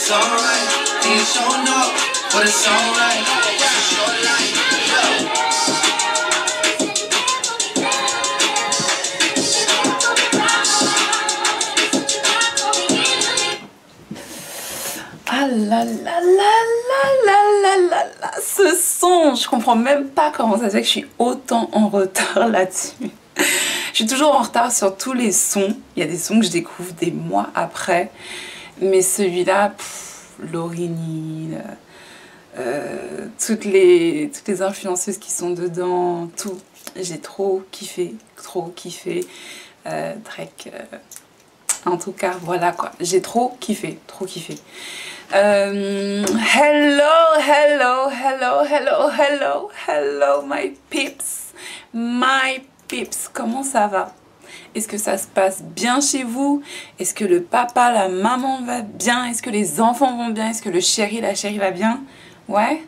it's alright. Ain't showing up, but it's alright. It's your life. Ah là là là là là là là là, ce son, je comprends même pas comment ça se fait que je suis autant en retard là-dessus. Je suis toujours en retard sur tous les sons. Il y a des sons que je découvre des mois après. Mais celui-là, Lauryn, toutes les influenceuses qui sont dedans, tout. J'ai trop kiffé, trop kiffé. Drake, en tout cas, voilà quoi. J'ai trop kiffé, trop kiffé. Hello, hello, hello, hello, hello, hello, my peeps. My peeps, comment ça va? Est-ce que ça se passe bien chez vous? Est-ce que le papa, la maman va bien? Est-ce que les enfants vont bien? Est-ce que le chéri, la chérie va bien? Ouais?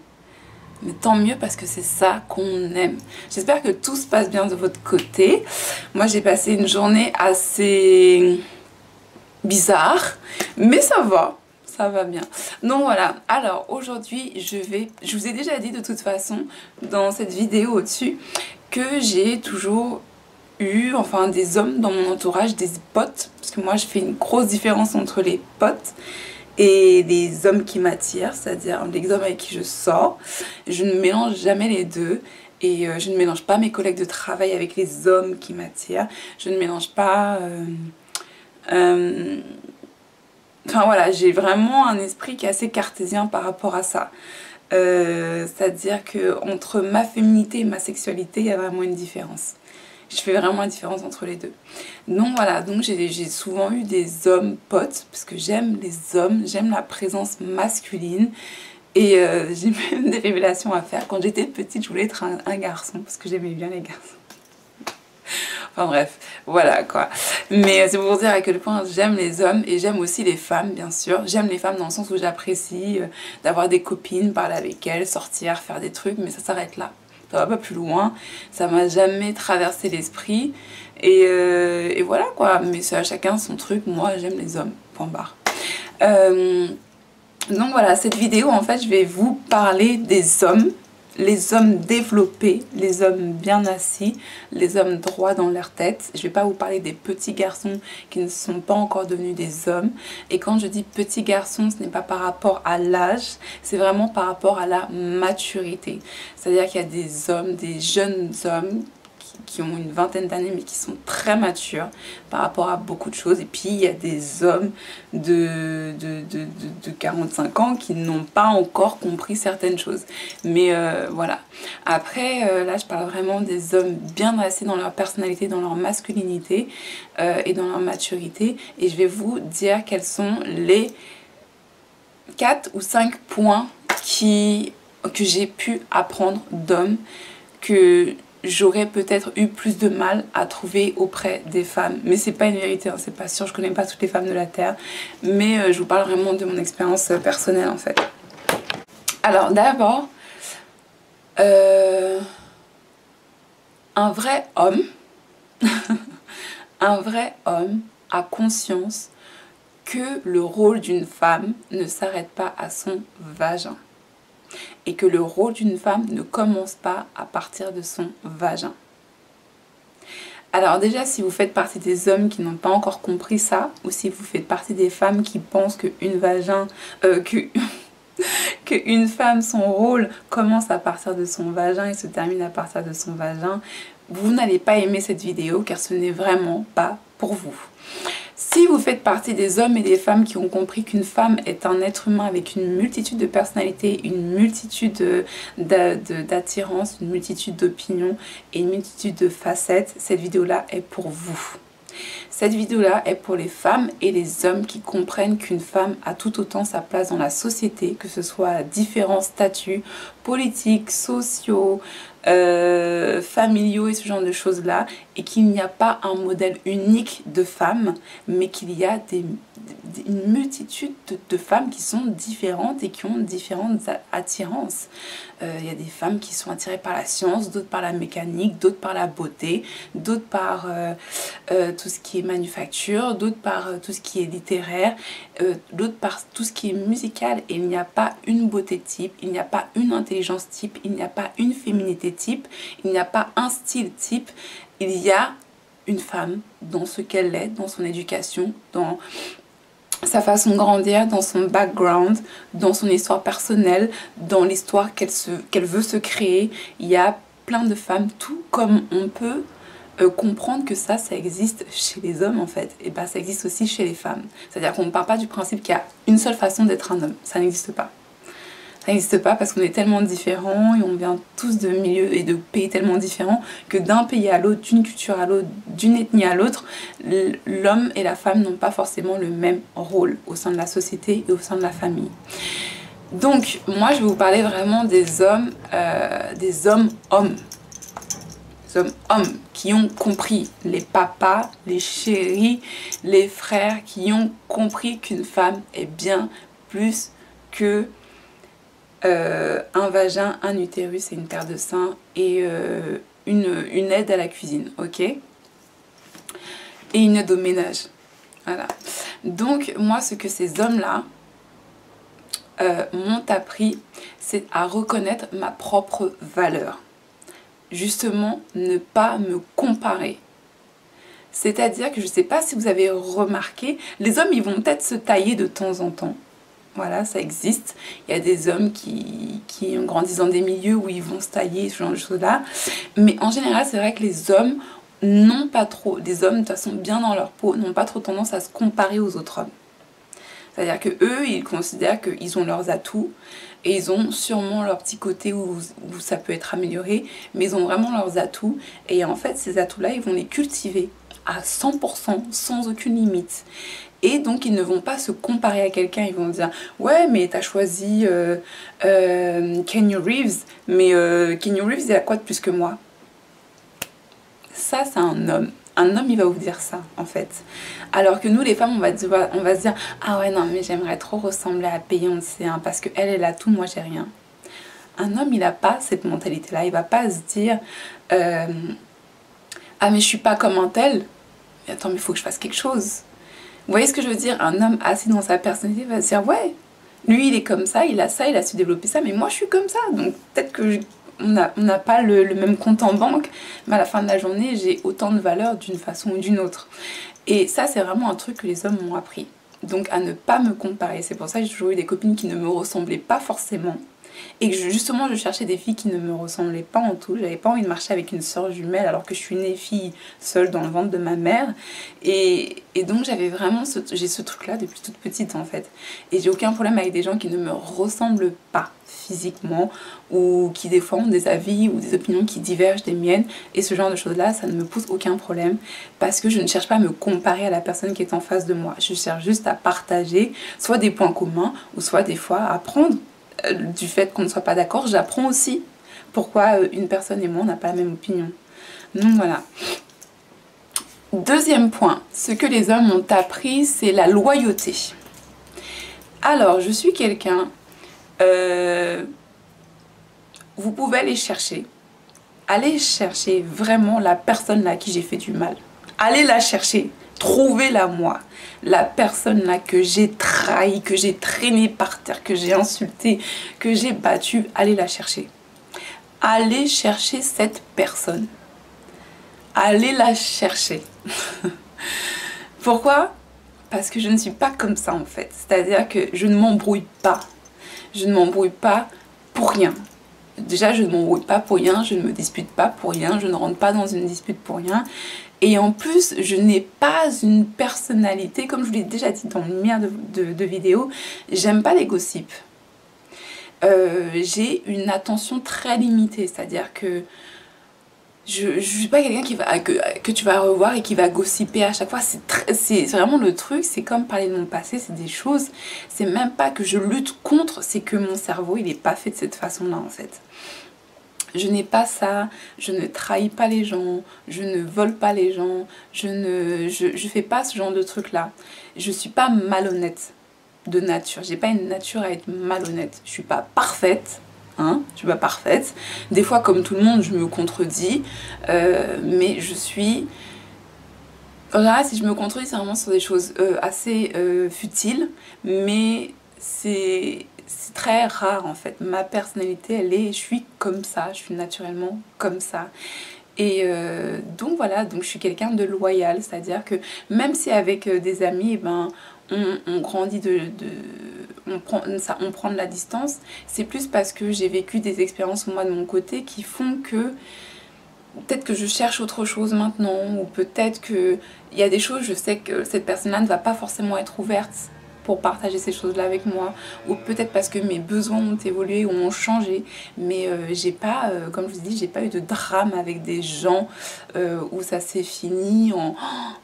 Mais tant mieux parce que c'est ça qu'on aime. J'espère que tout se passe bien de votre côté. Moi, j'ai passé une journée assez bizarre, mais ça va. Ça va bien. Donc voilà, alors aujourd'hui je vous ai déjà dit de toute façon dans cette vidéo au-dessus que j'ai toujours eu, enfin des hommes dans mon entourage, des potes, parce que moi je fais une grosse différence entre les potes et les hommes qui m'attirent, c'est-à-dire les hommes avec qui je sors. Je ne mélange jamais les deux. Et je ne mélange pas mes collègues de travail avec les hommes qui m'attirent. Je ne mélange pas... Enfin voilà, j'ai vraiment un esprit qui est assez cartésien par rapport à ça. C'est-à-dire que entre ma féminité et ma sexualité, il y a vraiment une différence. Je fais vraiment la différence entre les deux. Donc voilà, donc j'ai souvent eu des hommes potes, parce que j'aime les hommes, j'aime la présence masculine. Et j'ai même des révélations à faire. Quand j'étais petite, je voulais être un garçon, parce que j'aimais bien les garçons. Enfin bref, voilà quoi. Mais c'est pour dire à quel point j'aime les hommes et j'aime aussi les femmes, bien sûr. J'aime les femmes dans le sens où j'apprécie d'avoir des copines, parler avec elles, sortir, faire des trucs, mais ça s'arrête là. Ça va pas plus loin. Ça m'a jamais traversé l'esprit. Et voilà quoi. Mais c'est à chacun son truc. Moi, j'aime les hommes. Point barre. Donc voilà, cette vidéo, en fait, je vais vous parler des hommes. Les hommes développés, les hommes bien assis, les hommes droits dans leur tête. Je ne vais pas vous parler des petits garçons qui ne sont pas encore devenus des hommes. Et quand je dis petits garçons, ce n'est pas par rapport à l'âge, c'est vraiment par rapport à la maturité. C'est-à-dire qu'il y a des hommes, des jeunes hommes qui ont une vingtaine d'années mais qui sont très matures par rapport à beaucoup de choses. Et puis il y a des hommes de 45 ans qui n'ont pas encore compris certaines choses. Mais voilà. Après, là je parle vraiment des hommes bien assis dans leur personnalité, dans leur masculinité et dans leur maturité. Et je vais vous dire quels sont les 4 ou 5 points que j'ai pu apprendre d'hommes que j'aurais peut-être eu plus de mal à trouver auprès des femmes. Mais c'est pas une vérité, hein, c'est pas sûr, je connais pas toutes les femmes de la Terre. Mais je vous parle vraiment de mon expérience personnelle en fait. Alors d'abord, un vrai homme, un vrai homme a conscience que le rôle d'une femme ne s'arrête pas à son vagin. Et que le rôle d'une femme ne commence pas à partir de son vagin. Alors déjà, si vous faites partie des hommes qui n'ont pas encore compris ça, ou si vous faites partie des femmes qui pensent qu'une femme, son rôle commence à partir de son vagin et se termine à partir de son vagin, vous n'allez pas aimer cette vidéo car ce n'est vraiment pas pour vous. Si vous faites partie des hommes et des femmes qui ont compris qu'une femme est un être humain avec une multitude de personnalités, une multitude d'attirances, une multitude d'opinions et une multitude de facettes, cette vidéo-là est pour vous. Cette vidéo-là est pour les femmes et les hommes qui comprennent qu'une femme a tout autant sa place dans la société, que ce soit à différents statuts politiques, sociaux, familiaux et ce genre de choses-là, et qu'il n'y a pas un modèle unique de femme, mais qu'il y a une multitude de femmes qui sont différentes et qui ont différentes attirances. Il y a des femmes qui sont attirées par la science, d'autres par la mécanique, d'autres par la beauté, d'autres par tout ce qui est manufacture, d'autres par tout ce qui est littéraire, d'autres par tout ce qui est musical. Et il n'y a pas une beauté type, il n'y a pas une intelligence type, il n'y a pas une féminité type, il n'y a pas un style type. Il y a une femme dans ce qu'elle est, dans son éducation, dans sa façon de grandir, dans son background, dans son histoire personnelle, dans l'histoire qu'elle veut se créer. Il y a plein de femmes, tout comme on peut comprendre que ça existe chez les hommes en fait, et bah ça existe aussi chez les femmes. C'est-à-dire qu'on ne part pas du principe qu'il y a une seule façon d'être un homme, ça n'existe pas. Ça n'existe pas parce qu'on est tellement différents et on vient tous de milieux et de pays tellement différents que d'un pays à l'autre, d'une culture à l'autre, d'une ethnie à l'autre, l'homme et la femme n'ont pas forcément le même rôle au sein de la société et au sein de la famille. Donc moi je vais vous parler vraiment des hommes hommes qui ont compris, les papas, les chéris, les frères qui ont compris qu'une femme est bien plus que un vagin, un utérus et une paire de seins et une aide à la cuisine, ok? Et une aide au ménage, voilà. Donc moi ce que ces hommes-là m'ont appris, c'est à reconnaître ma propre valeur. Justement, ne pas me comparer. C'est-à-dire que je ne sais pas si vous avez remarqué, les hommes ils vont peut-être se tailler de temps en temps. Voilà, ça existe. Il y a des hommes qui grandissent dans des milieux où ils vont se tailler, ce genre de choses-là. Mais en général, c'est vrai que les hommes n'ont pas trop, des hommes de toute façon bien dans leur peau, n'ont pas trop tendance à se comparer aux autres hommes. C'est-à-dire que eux, ils considèrent qu'ils ont leurs atouts et ils ont sûrement leur petit côté où ça peut être amélioré, mais ils ont vraiment leurs atouts. Et en fait, ces atouts-là, ils vont les cultiver à 100%, sans aucune limite. Et donc ils ne vont pas se comparer à quelqu'un, ils vont dire ouais mais t'as choisi Keanu Reeves, mais Keanu Reeves il a quoi de plus que moi? Ça c'est un homme il va vous dire ça en fait. Alors que nous les femmes on va se dire ah ouais non mais j'aimerais trop ressembler à Beyoncé hein, parce qu'elle elle a tout, moi j'ai rien. Un homme il a pas cette mentalité là, il va pas se dire ah mais je suis pas comme un tel, mais attends mais il faut que je fasse quelque chose. Vous voyez ce que je veux dire? Un homme assis dans sa personnalité va se dire ouais, lui il est comme ça, il a su développer ça, mais moi je suis comme ça. Donc peut-être que on n'a pas le même compte en banque, mais à la fin de la journée j'ai autant de valeur d'une façon ou d'une autre. Et ça c'est vraiment un truc que les hommes m'ont appris. Donc à ne pas me comparer. C'est pour ça que j'ai toujours eu des copines qui ne me ressemblaient pas forcément. Et que justement je cherchais des filles qui ne me ressemblaient pas en tout. J'avais pas envie de marcher avec une sœur jumelle alors que je suis née fille seule dans le ventre de ma mère. Et donc j'avais vraiment j'ai ce truc là depuis toute petite en fait. Et j'ai aucun problème avec des gens qui ne me ressemblent pas physiquement ou qui des fois ont des avis ou des opinions qui divergent des miennes. Et ce genre de choses là ça ne me pose aucun problème parce que je ne cherche pas à me comparer à la personne qui est en face de moi. Je cherche juste à partager soit des points communs ou soit des fois à apprendre. Du fait qu'on ne soit pas d'accord, j'apprends aussi pourquoi une personne et moi on n'a pas la même opinion. Donc voilà. Deuxième point, ce que les hommes ont appris, c'est la loyauté. Alors, je suis quelqu'un, vous pouvez aller chercher vraiment la personne là à qui j'ai fait du mal. Allez la chercher. Trouvez-la moi, la personne là que j'ai trahi, que j'ai traîné par terre, que j'ai insulté, que j'ai battu, allez la chercher. Allez chercher cette personne. Allez la chercher. Pourquoi? Parce que je ne suis pas comme ça en fait. C'est-à-dire que je ne m'embrouille pas. Je ne m'embrouille pas pour rien. Déjà, je ne m'embrouille pas pour rien, je ne me dispute pas pour rien, je ne rentre pas dans une dispute pour rien. Et en plus, je n'ai pas une personnalité, comme je vous l'ai déjà dit dans une milliard de vidéos, j'aime pas les gossips. J'ai une attention très limitée, c'est-à-dire que je suis pas quelqu'un que tu vas revoir et qui va gossiper à chaque fois. C'est vraiment le truc, c'est comme parler de mon passé, c'est des choses, c'est même pas que je lutte contre, c'est que mon cerveau il est pas fait de cette façon-là en fait. Je n'ai pas ça, je ne trahis pas les gens, je ne vole pas les gens, je fais pas ce genre de truc là. Je suis pas malhonnête de nature, j'ai pas une nature à être malhonnête. Je suis pas parfaite, hein, je suis pas parfaite. Des fois, comme tout le monde, je me contredis, mais je suis... En général, si je me contredis, c'est vraiment sur des choses assez futiles, mais c'est très rare en fait. Ma personnalité, je suis comme ça, je suis naturellement comme ça. Et donc voilà, donc je suis quelqu'un de loyal, c'est-à-dire que même si avec des amis, ben, on grandit on prend de la distance, c'est plus parce que j'ai vécu des expériences moi de mon côté qui font que peut-être que je cherche autre chose maintenant, ou peut-être qu'il y a des choses, je sais que cette personne-là ne va pas forcément être ouverte pour partager ces choses-là avec moi, ou peut-être parce que mes besoins ont évolué ou ont changé, mais j'ai pas, comme je vous dis, j'ai pas eu de drame avec des gens où ça s'est fini en...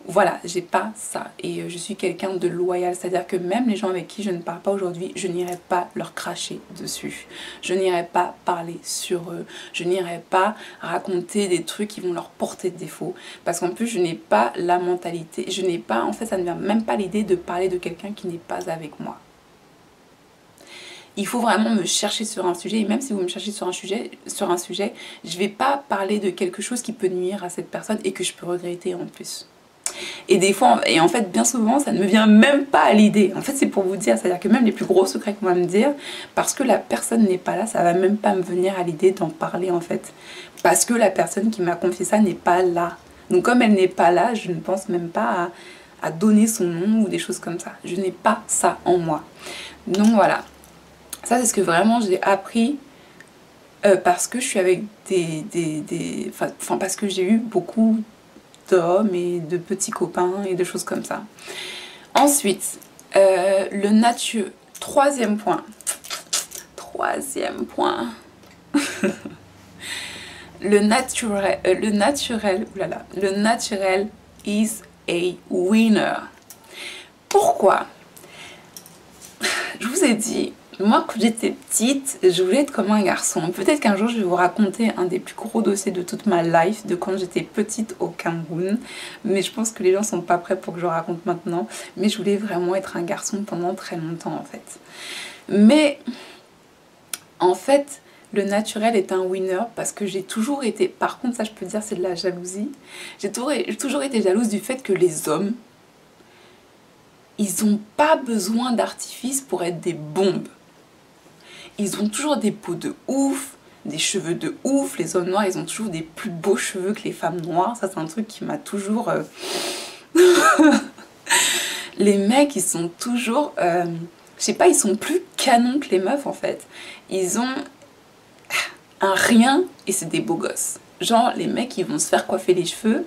Voilà, j'ai pas ça, et je suis quelqu'un de loyal, c'est-à-dire que même les gens avec qui je ne parle pas aujourd'hui, je n'irai pas leur cracher dessus, je n'irai pas parler sur eux, je n'irai pas raconter des trucs qui vont leur porter de défaut, parce qu'en plus je n'ai pas la mentalité, je n'ai pas, en fait ça ne vient même pas l'idée de parler de quelqu'un qui n'est pas avec moi. Il faut vraiment me chercher sur un sujet, et même si vous me cherchez sur un sujet, je vais pas parler de quelque chose qui peut nuire à cette personne et que je peux regretter en plus. Et des fois, et en fait bien souvent ça ne me vient même pas à l'idée. En fait c'est pour vous dire, c'est-à-dire que même les plus gros secrets qu'on va me dire, parce que la personne n'est pas là, ça va même pas me venir à l'idée d'en parler en fait. Parce que la personne qui m'a confié ça n'est pas là. Donc comme elle n'est pas là, je ne pense même pas à donner son nom ou des choses comme ça. Je n'ai pas ça en moi. Donc voilà. Ça, c'est ce que vraiment j'ai appris parce que je suis avec enfin, parce que j'ai eu beaucoup d'hommes et de petits copains et de choses comme ça. Ensuite, troisième point. Le naturel is a winner. Pourquoi? Je vous ai dit, moi quand j'étais petite, je voulais être comme un garçon. Peut-être qu'un jour je vais vous raconter un des plus gros dossiers de toute ma life, de quand j'étais petite au Cameroun. Mais je pense que les gens sont pas prêts pour que je raconte maintenant. Mais je voulais vraiment être un garçon pendant très longtemps en fait. Mais en fait, le naturel est un winner parce que j'ai toujours été, par contre ça je peux dire c'est de la jalousie, j'ai toujours été jalouse du fait que les hommes, ils n'ont pas besoin d'artifice pour être des bombes. Ils ont toujours des peaux de ouf, des cheveux de ouf. Les hommes noirs, ils ont toujours des plus beaux cheveux que les femmes noires. Ça, c'est un truc qui m'a toujours... Les mecs, ils sont toujours... je sais pas, ils sont plus canons que les meufs, en fait. Ils ont un rien et c'est des beaux gosses. Genre, les mecs, ils vont se faire coiffer les cheveux.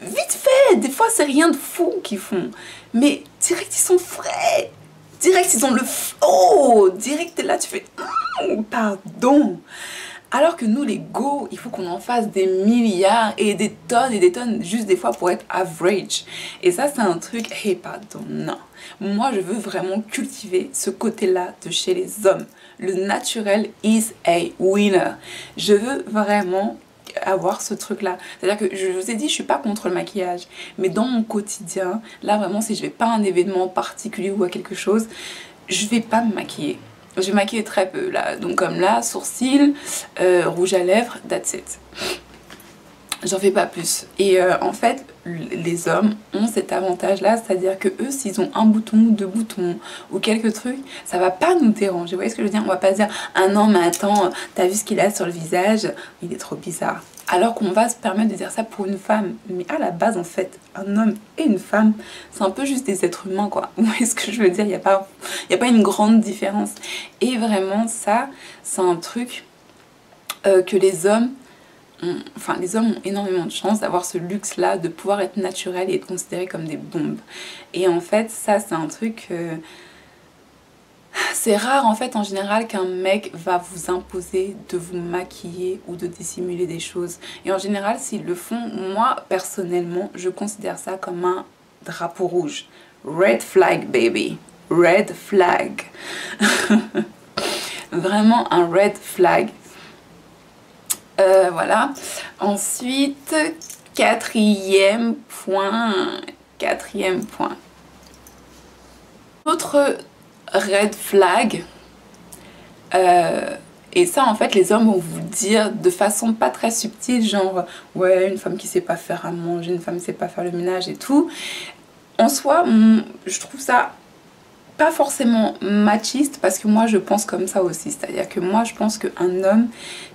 Vite fait, des fois c'est rien de fou qu'ils font, mais direct ils sont frais, direct ils ont le flow, direct t'es là tu fais pardon. Alors que nous les go, il faut qu'on en fasse des milliards et des tonnes juste des fois pour être average. Et ça c'est un truc, hey pardon, non. Moi je veux vraiment cultiver ce côté-là de chez les hommes. Le naturel is a winner. Je veux vraiment avoir ce truc là, c'est à dire que je vous ai dit je suis pas contre le maquillage, mais dans mon quotidien là vraiment si je vais pas à un événement particulier ou à quelque chose, je vais pas me maquiller, je vais maquiller très peu là, donc comme là sourcils, rouge à lèvres, that's it, j'en fais pas plus. Et en fait les hommes ont cet avantage là, c'est à dire que eux s'ils ont un bouton, deux boutons ou quelques trucs, ça va pas nous déranger, vous voyez ce que je veux dire, on va pas dire ah non mais attends t'as vu ce qu'il a sur le visage, il est trop bizarre, alors qu'on va se permettre de dire ça pour une femme. Mais à la base en fait un homme et une femme c'est un peu juste des êtres humains quoi, vous voyez ce que je veux dire, il n'y a pas une grande différence. Et vraiment ça c'est un truc que les hommes ont énormément de chance d'avoir ce luxe là de pouvoir être naturel et être considérés comme des bombes. Et en fait ça c'est un truc c'est rare en fait en général qu'un mec va vous imposer de vous maquiller ou de dissimuler des choses, et en général s'ils le font, moi personnellement je considère ça comme un drapeau rouge. Red flag baby, red flag. Vraiment un red flag. Voilà. Ensuite, quatrième point. Quatrième point. Autre red flag. Et ça, en fait, les hommes vont vous le dire de façon pas très subtile, genre ouais, une femme qui sait pas faire à manger, une femme qui sait pas faire le ménage et tout. En soi, je trouve ça pas forcément machiste, parce que moi je pense comme ça aussi, c'est-à-dire que moi je pense qu'un homme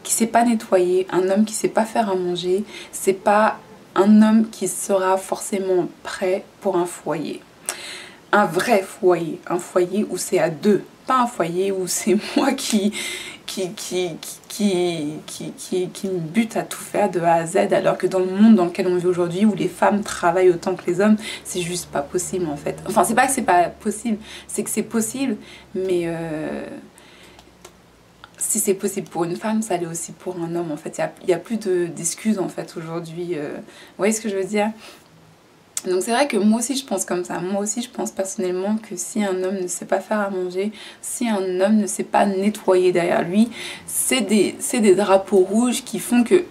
qui sait pas nettoyer, un homme qui sait pas faire à manger, c'est pas un homme qui sera forcément prêt pour un foyer. Un vrai foyer, un foyer où c'est à deux, pas un foyer où c'est moi qui me bute à tout faire de A à Z, alors que dans le monde dans lequel on vit aujourd'hui, où les femmes travaillent autant que les hommes, c'est juste pas possible en fait. Enfin, c'est pas que c'est pas possible, c'est que c'est possible, mais si c'est possible pour une femme, ça l'est aussi pour un homme en fait. Il y a plus d'excuses en fait aujourd'hui. Vous voyez ce que je veux dire? Donc c'est vrai que moi aussi je pense comme ça. Moi aussi je pense personnellement que si un homme ne sait pas faire à manger, si un homme ne sait pas nettoyer derrière lui, c'est des drapeaux rouges qui font que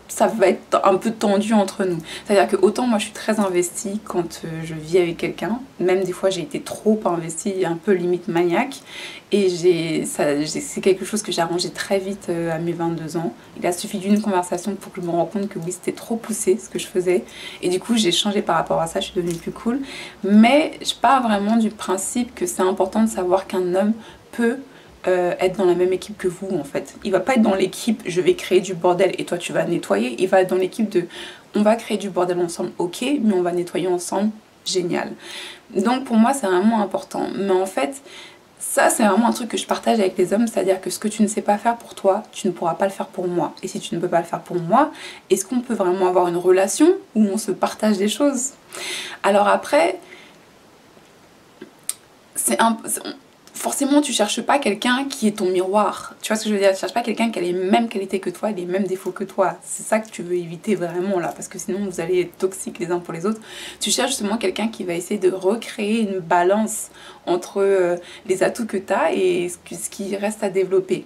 ça va être un peu tendu entre nous. C'est-à-dire que autant moi je suis très investie quand je vis avec quelqu'un, même des fois j'ai été trop investie, un peu limite maniaque, et c'est quelque chose que j'ai arrangé très vite à mes 22 ans. Il a suffi d'une conversation pour que je me rende compte que oui, c'était trop poussé ce que je faisais, et du coup j'ai changé par rapport à ça, je suis devenue plus cool. Mais je pars vraiment du principe que c'est important de savoir qu'un homme peut être dans la même équipe que vous en fait. Il va pas être dans l'équipe je vais créer du bordel et toi tu vas nettoyer, il va être dans l'équipe de on va créer du bordel ensemble, ok, mais on va nettoyer ensemble, génial. Donc pour moi c'est vraiment important, mais en fait ça c'est vraiment un truc que je partage avec les hommes, c'est-à-dire que ce que tu ne sais pas faire pour toi, tu ne pourras pas le faire pour moi. Et si tu ne peux pas le faire pour moi, est-ce qu'on peut vraiment avoir une relation où on se partage des choses? Alors après, forcément tu cherches pas quelqu'un qui est ton miroir, tu vois ce que je veux dire, tu cherches pas quelqu'un qui a les mêmes qualités que toi, les mêmes défauts que toi, c'est ça que tu veux éviter vraiment là, parce que sinon vous allez être toxiques les uns pour les autres. Tu cherches justement quelqu'un qui va essayer de recréer une balance entre les atouts que tu as et ce qui reste à développer.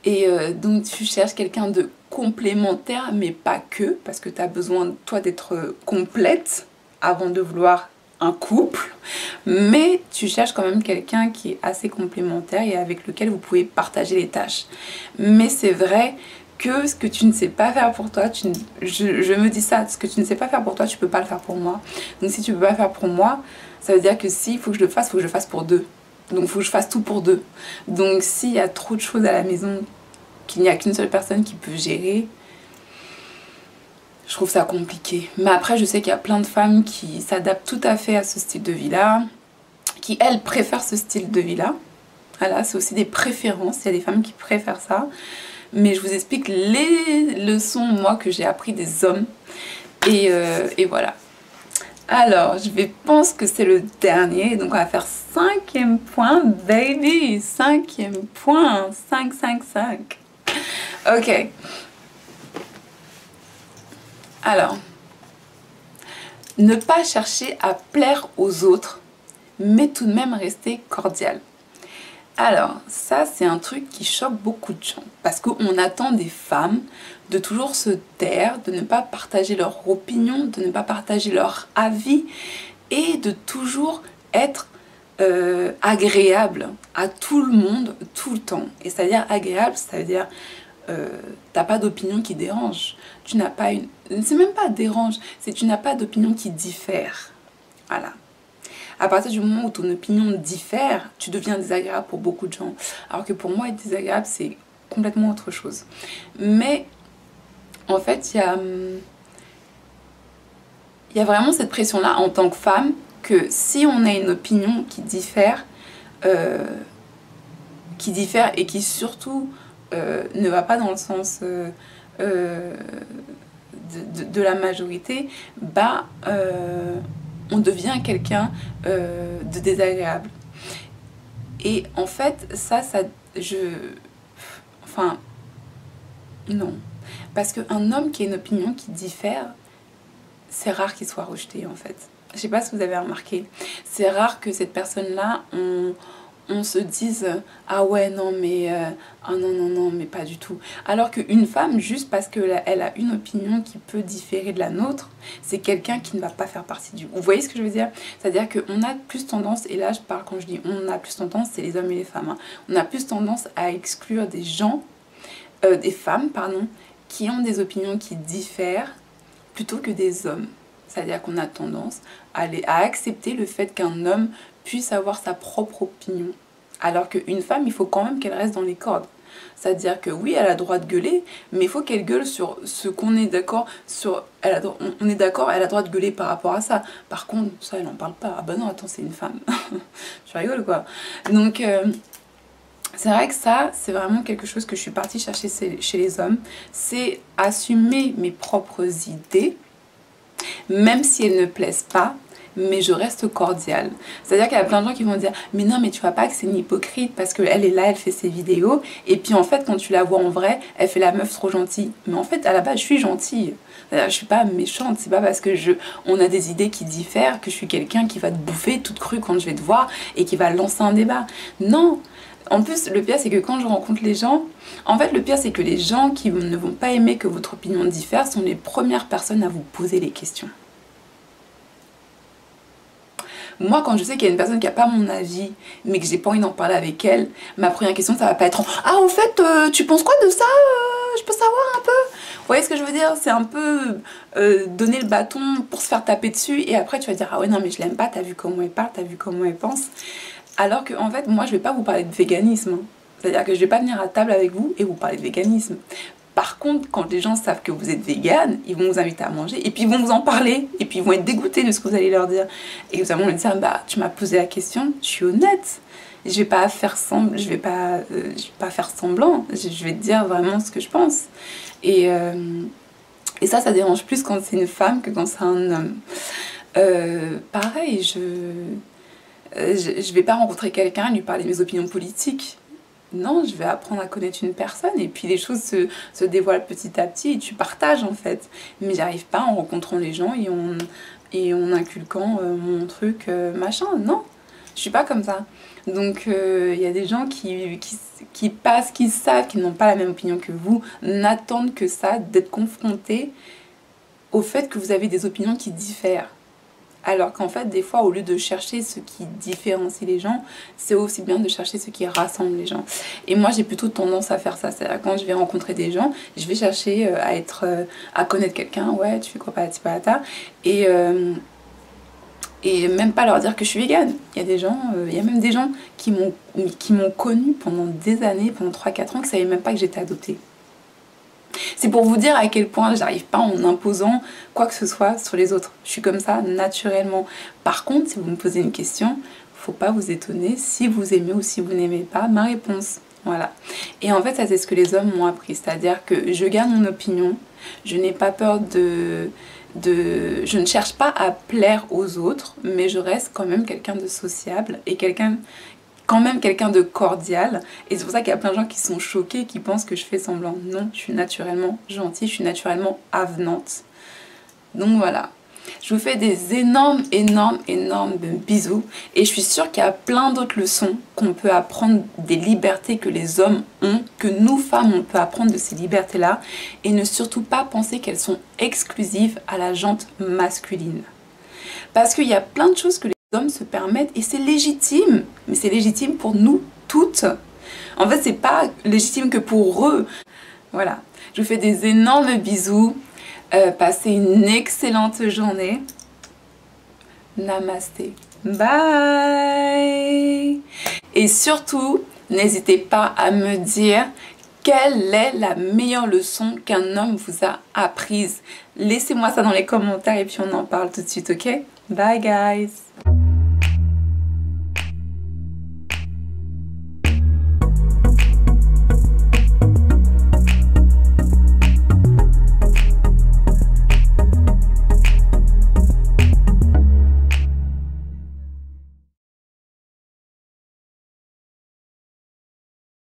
Et donc tu cherches quelqu'un de complémentaire, mais pas que, parce que tu as besoin toi d'être complète avant de vouloir un couple, mais tu cherches quand même quelqu'un qui est assez complémentaire et avec lequel vous pouvez partager les tâches. Mais c'est vrai que ce que tu ne sais pas faire pour toi, je me dis ça, ce que tu ne sais pas faire pour toi, tu peux pas le faire pour moi. Donc si tu peux pas le faire pour moi, ça veut dire que s'il faut que je le fasse, il faut que je le fasse pour deux. Donc il faut que je fasse tout pour deux. Donc s'il y a trop de choses à la maison qu'il n'y a qu'une seule personne qui peut gérer, je trouve ça compliqué. Mais après, je sais qu'il y a plein de femmes qui s'adaptent tout à fait à ce style de vie-là, qui, elles, préfèrent ce style de vie-là. Voilà, c'est aussi des préférences. Il y a des femmes qui préfèrent ça. Mais je vous explique les leçons, moi, que j'ai appris des hommes. Et voilà. Alors, pense que c'est le dernier. Donc, on va faire 5e point, baby. 5e point. 5, 5, 5. Ok. Alors, ne pas chercher à plaire aux autres, mais tout de même rester cordial. Alors, ça c'est un truc qui choque beaucoup de gens, parce qu'on attend des femmes de toujours se taire, de ne pas partager leur opinion, de ne pas partager leur avis, et de toujours être agréable à tout le monde, tout le temps. Et c'est-à-dire agréable, ça veut dire t'as pas d'opinion qui dérange, tu n'as pas une... C'est même pas dérange, c'est tu n'as pas d'opinion qui diffère. Voilà. À partir du moment où ton opinion diffère, tu deviens désagréable pour beaucoup de gens. Alors que pour moi, être désagréable, c'est complètement autre chose. Mais en fait, il y a vraiment cette pression-là en tant que femme, que si on a une opinion qui diffère et qui surtout ne va pas dans le sens de la majorité, on devient quelqu'un de désagréable. Et en fait, enfin, non. Parce qu'un homme qui a une opinion qui diffère, c'est rare qu'il soit rejeté, en fait. Je sais pas si vous avez remarqué. C'est rare que cette personne-là, on se dise ah ouais non mais ah non non non mais pas du tout, alors qu'une femme, juste parce qu'elle a une opinion qui peut différer de la nôtre, c'est quelqu'un qui ne va pas faire partie du... Vous voyez ce que je veux dire? C'est-à-dire qu'on a plus tendance, et là je parle quand je dis on a plus tendance, c'est les hommes et les femmes, hein. On a plus tendance à exclure des gens, des femmes pardon, qui ont des opinions qui diffèrent plutôt que des hommes. C'est-à-dire qu'on a tendance à accepter le fait qu'un homme puisse avoir sa propre opinion. Alors qu'une femme, il faut quand même qu'elle reste dans les cordes. C'est-à-dire que oui, elle a le droit de gueuler, mais il faut qu'elle gueule sur ce qu'on est d'accord sur. On est d'accord, elle a le droit de gueuler par rapport à ça. Par contre, ça, elle n'en parle pas. Ah bah non, attends, c'est une femme. Tu rigoles quoi. Donc, c'est vrai que ça, c'est vraiment quelque chose que je suis partie chercher chez les hommes. C'est assumer mes propres idées, même si elles ne plaisent pas, mais je reste cordiale. C'est-à-dire qu'il y a plein de gens qui vont dire mais non mais tu vois pas que c'est une hypocrite parce qu'elle est là, elle fait ses vidéos et puis en fait quand tu la vois en vrai, elle fait la meuf trop gentille. Mais en fait à la base je suis gentille. Je suis pas méchante, c'est pas parce que on a des idées qui diffèrent que je suis quelqu'un qui va te bouffer toute crue quand je vais te voir et qui va lancer un débat. Non. En plus, le pire, c'est que quand je rencontre les gens, en fait, le pire, c'est que les gens qui ne vont pas aimer que votre opinion diffère sont les premières personnes à vous poser les questions. Moi, quand je sais qu'il y a une personne qui n'a pas mon avis, mais que j'ai pas envie d'en parler avec elle, ma première question, ça va pas être « Ah, au fait, tu penses quoi de ça Je peux savoir un peu ?» Vous voyez ce que je veux dire? C'est un peu donner le bâton pour se faire taper dessus, et après, tu vas dire « Ah ouais, non, mais je l'aime pas, t'as vu comment elle parle, t'as vu comment elle pense ?» Alors que, en fait, moi, je vais pas vous parler de véganisme. Hein. C'est-à-dire que je vais pas venir à table avec vous et vous parler de véganisme. Par contre, quand les gens savent que vous êtes végane, ils vont vous inviter à manger et puis ils vont vous en parler et puis ils vont être dégoûtés de ce que vous allez leur dire. Et vous allez me dire, bah, tu m'as posé la question, je suis honnête. Je vais pas faire semblant, je vais pas faire semblant. Je vais te dire vraiment ce que je pense. Et ça dérange plus quand c'est une femme que quand c'est un homme. Pareil, je vais pas rencontrer quelqu'un et lui parler de mes opinions politiques. Non, je vais apprendre à connaître une personne et puis les choses se dévoilent petit à petit et tu partages en fait. Mais j'arrive pas en rencontrant les gens et en inculquant mon truc machin. Non, je suis pas comme ça. Donc il y a des gens qui passent, qui savent, qui n'ont pas la même opinion que vous, n'attendent que ça, d'être confrontés au fait que vous avez des opinions qui diffèrent. Alors qu'en fait, des fois, au lieu de chercher ce qui différencie les gens, c'est aussi bien de chercher ce qui rassemble les gens. Et moi, j'ai plutôt tendance à faire ça. C'est-à-dire quand je vais rencontrer des gens, je vais chercher à connaître quelqu'un. Ouais, tu fais quoi, patati patata. Et même pas leur dire que je suis végane. Il y a des gens, il y a même des gens qui m'ont connue pendant des années, pendant 3-4 ans, qui ne savaient même pas que j'étais adoptée. C'est pour vous dire à quel point j'arrive pas en imposant quoi que ce soit sur les autres. Je suis comme ça naturellement. Par contre, si vous me posez une question, faut pas vous étonner si vous aimez ou si vous n'aimez pas ma réponse. Voilà. Et en fait, ça c'est ce que les hommes m'ont appris. C'est-à-dire que je garde mon opinion, je n'ai pas peur je ne cherche pas à plaire aux autres, mais je reste quand même quelqu'un de sociable et quand même quelqu'un de cordial. Et c'est pour ça qu'il y a plein de gens qui sont choqués, qui pensent que je fais semblant. Non, je suis naturellement gentille, je suis naturellement avenante. Donc voilà. Je vous fais des énormes bisous. Et je suis sûre qu'il y a plein d'autres leçons qu'on peut apprendre, des libertés que les hommes ont, que nous femmes on peut apprendre de ces libertés-là. Et ne surtout pas penser qu'elles sont exclusives à la gente masculine. Parce qu'il y a plein de choses que les hommes se permettent et c'est légitime, mais c'est légitime pour nous toutes. En fait, c'est pas légitime que pour eux. Voilà, je vous fais des énormes bisous. Passez une excellente journée. Namasté. Bye. Et surtout, n'hésitez pas à me dire quelle est la meilleure leçon qu'un homme vous a apprise. Laissez-moi ça dans les commentaires et puis on en parle tout de suite, ok? Bye guys.